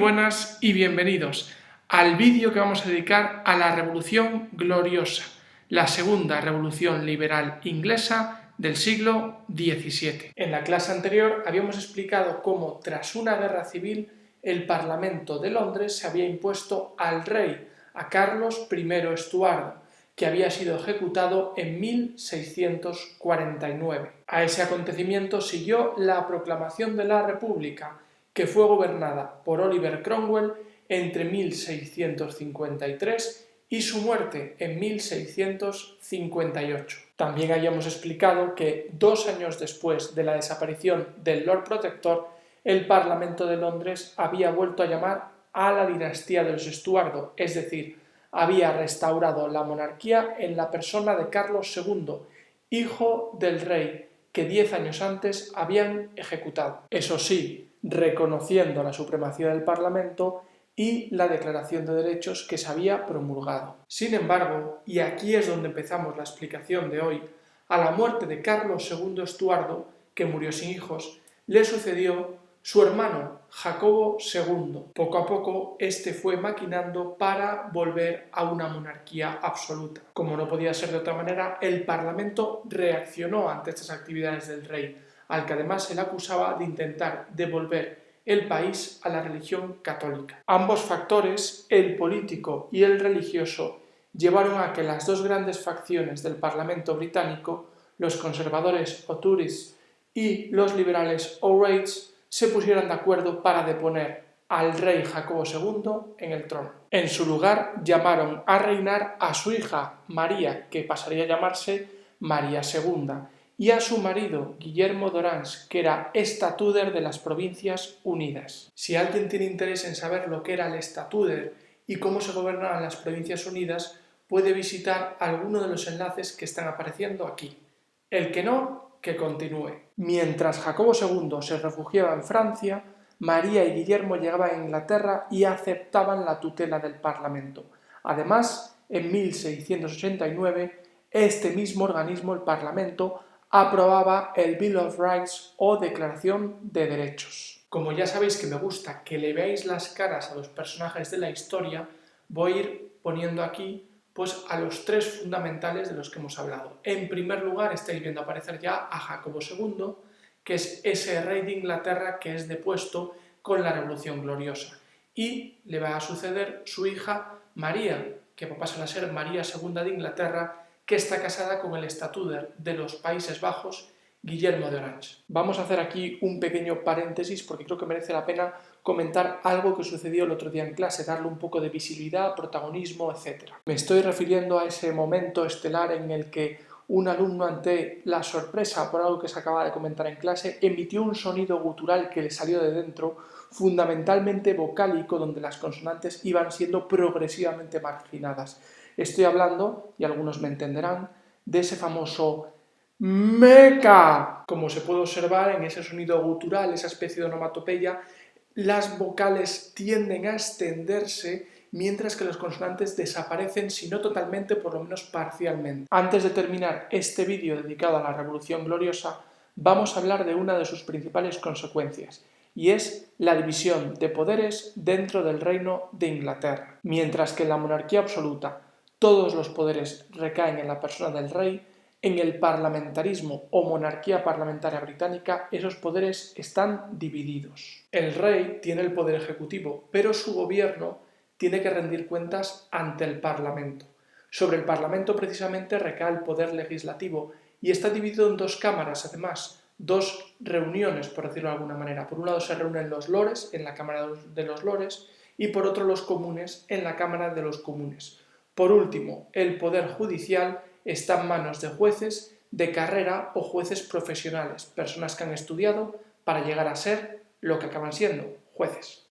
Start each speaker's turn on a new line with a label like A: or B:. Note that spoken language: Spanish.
A: buenas y bienvenidos al vídeo que vamos a dedicar a la Revolución Gloriosa, la segunda revolución liberal inglesa del siglo XVII. En la clase anterior habíamos explicado cómo, tras una guerra civil, el Parlamento de Londres se había impuesto al rey, a Carlos I Estuardo, que había sido ejecutado en 1649. A ese acontecimiento siguió la proclamación de la República, que fue gobernada por Oliver Cromwell entre 1653 y su muerte en 1658. También habíamos explicado que 2 años después de la desaparición del Lord Protector, el Parlamento de Londres había vuelto a llamar a la dinastía de los Estuardo, es decir, había restaurado la monarquía en la persona de Carlos II, hijo del rey que 10 años antes habían ejecutado. Eso sí, reconociendo la supremacía del Parlamento y la Declaración de Derechos que se había promulgado. Sin embargo, y aquí es donde empezamos la explicación de hoy, a la muerte de Carlos II Estuardo, que murió sin hijos, le sucedió su hermano Jacobo II. Poco a poco, este fue maquinando para volver a una monarquía absoluta. Como no podía ser de otra manera, el Parlamento reaccionó ante estas actividades del rey, al que además se le acusaba de intentar devolver el país a la religión católica. Ambos factores, el político y el religioso, llevaron a que las dos grandes facciones del Parlamento británico, los conservadores o Tories y los liberales o Reds, se pusieran de acuerdo para deponer al rey Jacobo II en el trono. En su lugar llamaron a reinar a su hija María, que pasaría a llamarse María II, y a su marido Guillermo d'Orange, que era estatúder de las Provincias Unidas. Si alguien tiene interés en saber lo que era el estatúder y cómo se gobernaban las Provincias Unidas, puede visitar alguno de los enlaces que están apareciendo aquí. El que no, que continúe. Mientras Jacobo II se refugiaba en Francia, María y Guillermo llegaban a Inglaterra y aceptaban la tutela del Parlamento. Además, en 1689, este mismo organismo, el Parlamento, aprobaba el Bill of Rights o Declaración de Derechos. Como ya sabéis que me gusta que le veáis las caras a los personajes de la historia, voy a ir poniendo aquí pues a los tres fundamentales de los que hemos hablado. En primer lugar, estáis viendo aparecer ya a Jacobo II, que es ese rey de Inglaterra que es depuesto con la Revolución Gloriosa. Y le va a suceder su hija María, que va a pasar a ser María II de Inglaterra, que está casada con el estatúder de los Países Bajos, Guillermo de Orange. Vamos a hacer aquí un pequeño paréntesis porque creo que merece la pena comentar algo que sucedió el otro día en clase, darle un poco de visibilidad, protagonismo, etc. Me estoy refiriendo a ese momento estelar en el que un alumno, ante la sorpresa por algo que se acaba de comentar en clase, emitió un sonido gutural que le salió de dentro, fundamentalmente vocálico, donde las consonantes iban siendo progresivamente marginadas. Estoy hablando, y algunos me entenderán, de ese famoso meca. Como se puede observar en ese sonido gutural, esa especie de onomatopeya, las vocales tienden a extenderse mientras que las consonantes desaparecen, si no totalmente, por lo menos parcialmente. Antes de terminar este vídeo dedicado a la Revolución Gloriosa, vamos a hablar de una de sus principales consecuencias, y es la división de poderes dentro del Reino de Inglaterra. Mientras que en la monarquía absoluta todos los poderes recaen en la persona del rey, en el parlamentarismo o monarquía parlamentaria británica esos poderes están divididos. El rey tiene el poder ejecutivo, pero su gobierno tiene que rendir cuentas ante el Parlamento. Sobre el Parlamento precisamente recae el poder legislativo y está dividido en dos cámaras, además, dos reuniones, por decirlo de alguna manera. Por un lado se reúnen los lores en la Cámara de los Lores y por otro los comunes en la Cámara de los Comunes. Por último, el poder judicial está en manos de jueces de carrera o jueces profesionales, personas que han estudiado para llegar a ser lo que acaban siendo, jueces.